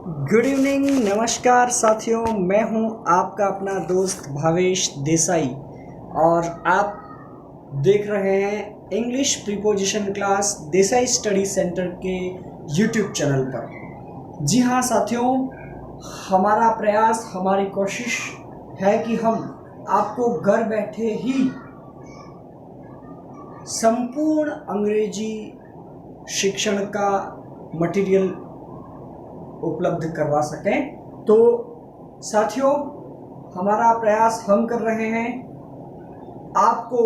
Good evening, नमस्कार साथियों। मैं हूं आपका अपना दोस्त भावेश देसाई और आप देख रहे हैं English preposition class Desai study centre के यूट्यूब चैनल पर। जी हां साथियों, हमारा प्रयास, हमारी कोशिश है कि हम आपको घर बैठे ही संपूर्ण अंग्रेजी शिक्षण का मटेरियल उपलब्ध करवा सकें। तो साथियों, हमारा प्रयास हम कर रहे हैं, आपको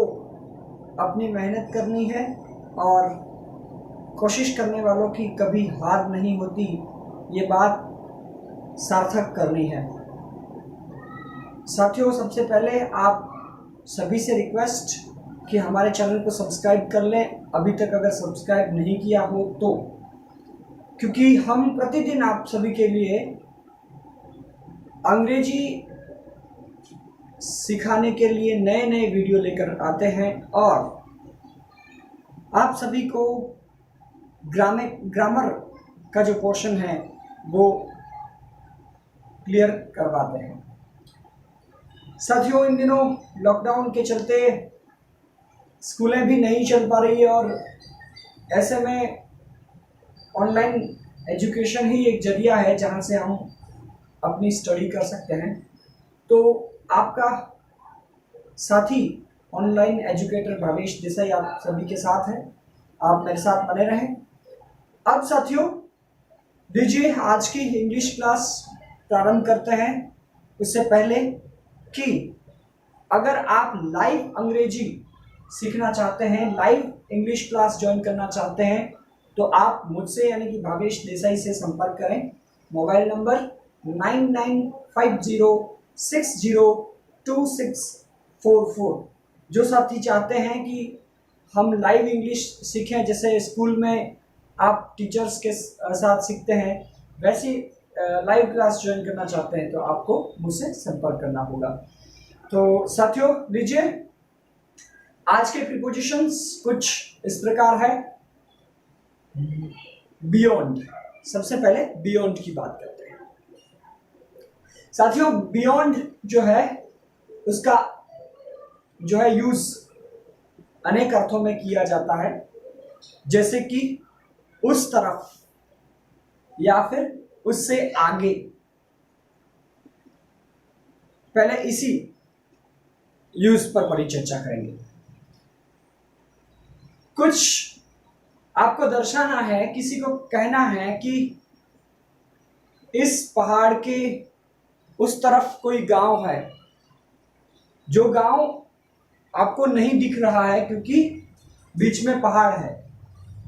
अपनी मेहनत करनी है और कोशिश करने वालों की कभी हार नहीं होती, ये बात सार्थक करनी है। साथियों, सबसे पहले आप सभी से रिक्वेस्ट कि हमारे चैनल को सब्सक्राइब कर लें, अभी तक अगर सब्सक्राइब नहीं किया हो तो, क्योंकि हम प्रतिदिन आप सभी के लिए अंग्रेजी सिखाने के लिए नए नए वीडियो लेकर आते हैं और आप सभी को ग्रामर का जो पोर्शन है वो क्लियर करवाते हैं। साथियों, इन दिनों लॉकडाउन के चलते स्कूलें भी नहीं चल पा रही है और ऐसे में ऑनलाइन एजुकेशन ही एक जरिया है जहां से हम अपनी स्टडी कर सकते हैं। तो आपका साथी ऑनलाइन एजुकेटर भावेश देसाई आप सभी के साथ है, आप मेरे साथ बने रहें। अब साथियों, लीजिए आज की इंग्लिश क्लास प्रारंभ करते हैं। उससे पहले कि अगर आप लाइव अंग्रेजी सीखना चाहते हैं, लाइव इंग्लिश क्लास ज्वाइन करना चाहते हैं, तो आप मुझसे यानी कि भावेश देसाई से संपर्क करें। Mobile number 9950602644। जो साथी चाहते हैं कि हम लाइव इंग्लिश सीखें, जैसे स्कूल में आप टीचर्स के साथ सीखते हैं, वैसी लाइव क्लास ज्वाइन करना चाहते हैं, तो आपको मुझसे संपर्क करना होगा। तो साथियों, लीजिए आज के प्रीपोजिशंस कुछ इस प्रकार है। बियॉन्ड, सबसे पहले बियॉन्ड की बात करते हैं। साथियों, बियॉन्ड जो है उसका जो है यूज अनेक अर्थों में किया जाता है, जैसे कि उस तरफ या फिर उससे आगे। पहले इसी यूज पर परिचर्चा करेंगे। कुछ आपको दर्शाना है, किसी को कहना है कि इस पहाड़ के उस तरफ कोई गांव है, जो गांव आपको नहीं दिख रहा है क्योंकि बीच में पहाड़ है।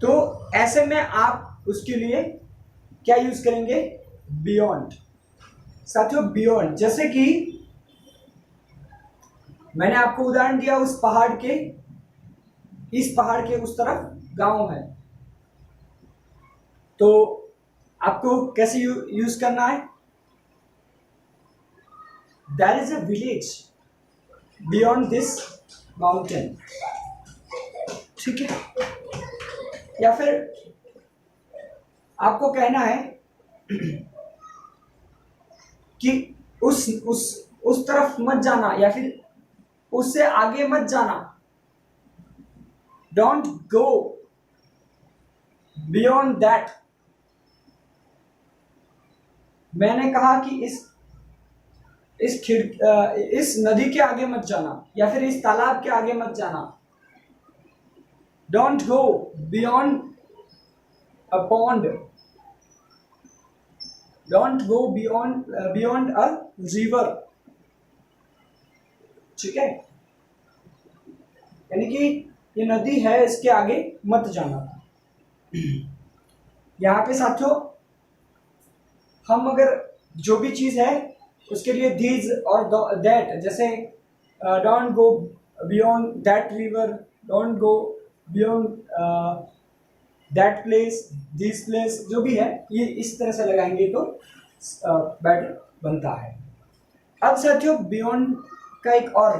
तो ऐसे में आप उसके लिए क्या यूज करेंगे? बियॉन्ड। साथियों, बियॉन्ड, जैसे कि मैंने आपको उदाहरण दिया, उस पहाड़ के, इस पहाड़ के उस तरफ गांव है, तो आपको कैसे यूज करना है? There is a village beyond this mountain, ठीक है। या फिर आपको कहना है कि उस तरफ मत जाना या फिर उससे आगे मत जाना। Don't go beyond that. मैंने कहा कि इस नदी के आगे मत जाना या फिर इस तालाब के आगे मत जाना। Don't go beyond a pond, don't go beyond a river, ठीक है। यानी कि ये नदी है, इसके आगे मत जाना। यहाँ पे साथियों, हम अगर जो भी चीज है उसके लिए दीज और दैट, जैसे don't go beyond that river, don't go beyond that place, this place, जो भी है ये इस तरह से लगाएंगे तो बेटर बनता है। अब साथियों, बियॉन्ड का एक और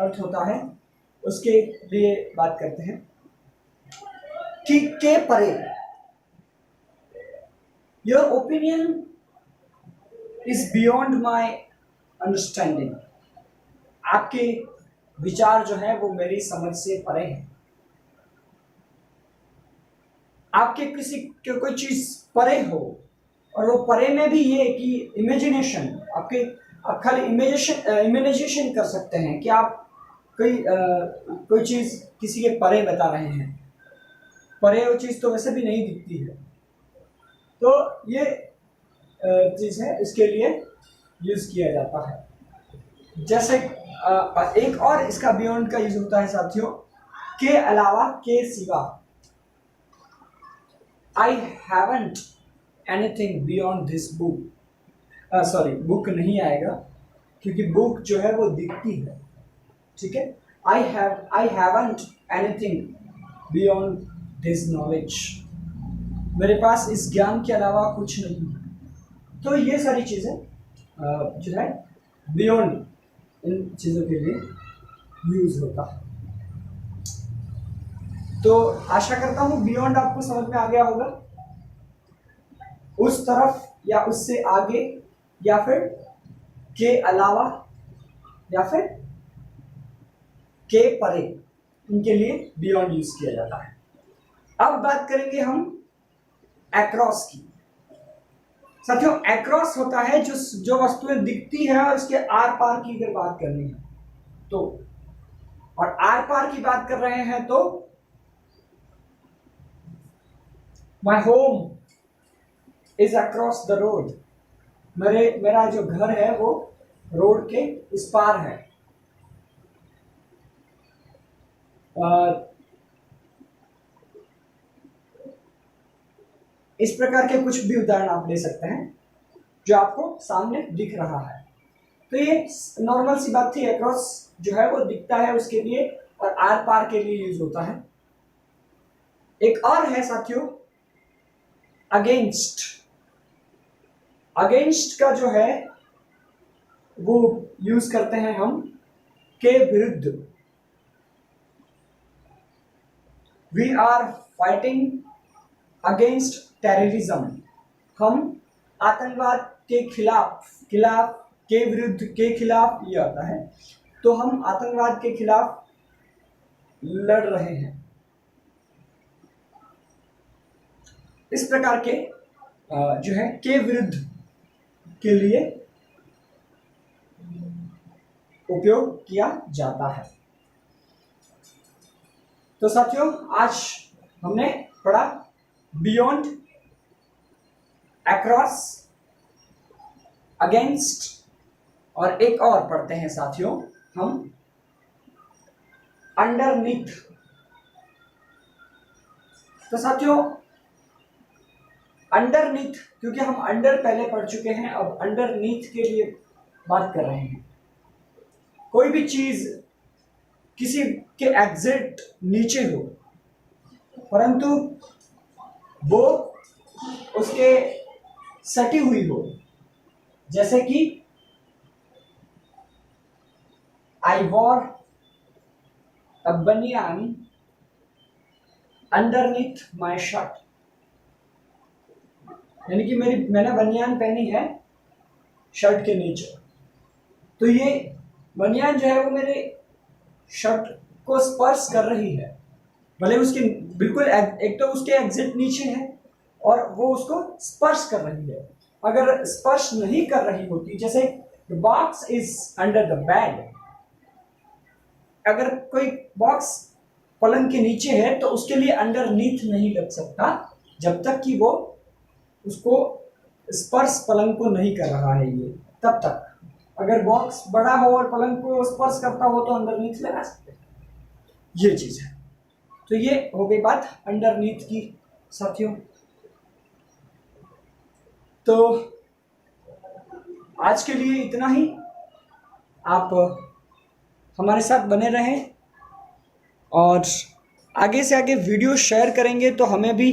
अर्थ होता है, उसके लिए बात करते हैं कि के परे। Your opinion is beyond my understanding. आपके विचार जो है वो मेरी समझ से परे हैं। आपके किसी कोई चीज परे हो, और वो परे में भी ये कि इमेजिनेशन, आप खाली इमेजिनेशन कर सकते हैं कि आप कोई चीज किसी के परे बता रहे हैं। परे वो चीज तो वैसे भी नहीं दिखती है। तो ये चीज है, इसके लिए यूज किया जाता है। जैसे एक और इसका बियॉन्ड का यूज होता है साथियों, के अलावा, के सिवा। I haven't anything beyond this book. Sorry, book नहीं आएगा क्योंकि बुक जो है वो दिखती है, ठीक है। I haven't anything beyond this knowledge. मेरे पास इस ज्ञान के अलावा कुछ नहीं है। तो ये सारी चीज़ें जो है बियॉन्ड, इन चीज़ों के लिए यूज होता है। तो आशा करता हूँ बियॉन्ड आपको समझ में आ गया होगा। उस तरफ या उससे आगे, या फिर के अलावा, या फिर के परे, इनके लिए बियॉन्ड यूज किया जाता है। अब बात करेंगे हम अक्रॉस की। साथियों, अक्रॉस होता है जो वस्तुएं दिखती है और उसके आर पार की अगर बात करनी है तो, और आर पार की बात कर रहे हैं तो My home is across the road. मेरा जो घर है वो रोड के इस पार है। इस प्रकार के कुछ भी उदाहरण आप ले सकते हैं जो आपको सामने दिख रहा है। तो ये नॉर्मल सी बात थी। अक्रॉस जो है वो दिखता है उसके लिए, और आर पार के लिए यूज होता है। एक और है साथियों अगेंस्ट। अगेंस्ट का जो है वो यूज करते हैं हम के विरुद्ध। We are fighting against terrorism. हम आतंकवाद के खिलाफ के विरुद्ध, के खिलाफ ये आता है। तो हम आतंकवाद के खिलाफ लड़ रहे हैं। इस प्रकार के जो है के विरुद्ध के लिए उपयोग किया जाता है। तो साथियों, आज हमने पढ़ा बियॉन्ड, अक्रॉस, अगेंस्ट, और एक और पढ़ते हैं साथियों हम अंडरनीथ। तो साथियों, अंडरनीथ, क्योंकि हम अंडर पहले पढ़ चुके हैं, अब अंडरनीथ के लिए बात कर रहे हैं। कोई भी चीज किसी के एग्जैक्ट नीचे हो, परंतु वो उसके सटी हुई हो। जैसे कि आई वॉर अ बनियान अंडरनीथ माई शर्ट। यानी कि मैंने बनियान पहनी है शर्ट के नीचे। तो ये बनियान जो है वो मेरे शर्ट को स्पर्श कर रही है, भले उसके बिल्कुल एक तो उसके एग्जैक्ट नीचे है और वो उसको स्पर्श कर रही है। अगर स्पर्श नहीं कर रही होती, जैसे the box is under the bed, अगर कोई बॉक्स पलंग के नीचे है तो उसके लिए अंडरनीथ नहीं लग सकता जब तक कि वो उसको स्पर्श पलंग को नहीं कर रहा है। ये तब तक, अगर बॉक्स बड़ा हो और पलंग को स्पर्श करता हो तो अंडरनीथ लगा सकते हैं। ये चीज है। तो ये हो गई बात अंडरनीथ की साथियों। तो आज के लिए इतना ही। आप हमारे साथ बने रहें और आगे से आगे वीडियो शेयर करेंगे तो हमें भी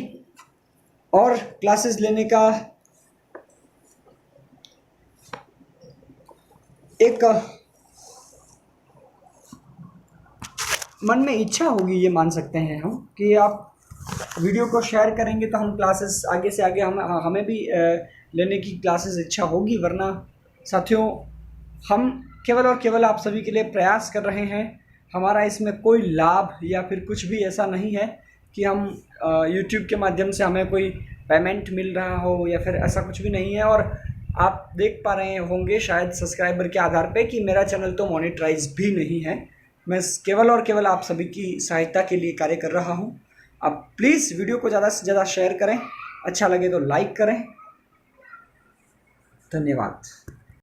और क्लासेस लेने का एक मन में इच्छा होगी, ये मान सकते हैं हम, कि आप वीडियो को शेयर करेंगे तो हम क्लासेस आगे से आगे हमें भी लेने की क्लासेस इच्छा होगी, वरना साथियों हम केवल और केवल आप सभी के लिए प्रयास कर रहे हैं। हमारा इसमें कोई लाभ या फिर कुछ भी ऐसा नहीं है कि हम यूट्यूब के माध्यम से हमें कोई पेमेंट मिल रहा हो या फिर ऐसा कुछ भी नहीं है। और आप देख पा रहे होंगे शायद सब्सक्राइबर के आधार पे कि मेरा चैनल तो मोनेटाइज भी नहीं है। मैं केवल और केवल आप सभी की सहायता के लिए कार्य कर रहा हूँ। आप प्लीज़ वीडियो को ज़्यादा से ज़्यादा शेयर करें, अच्छा लगे तो लाइक करें। धन्यवाद।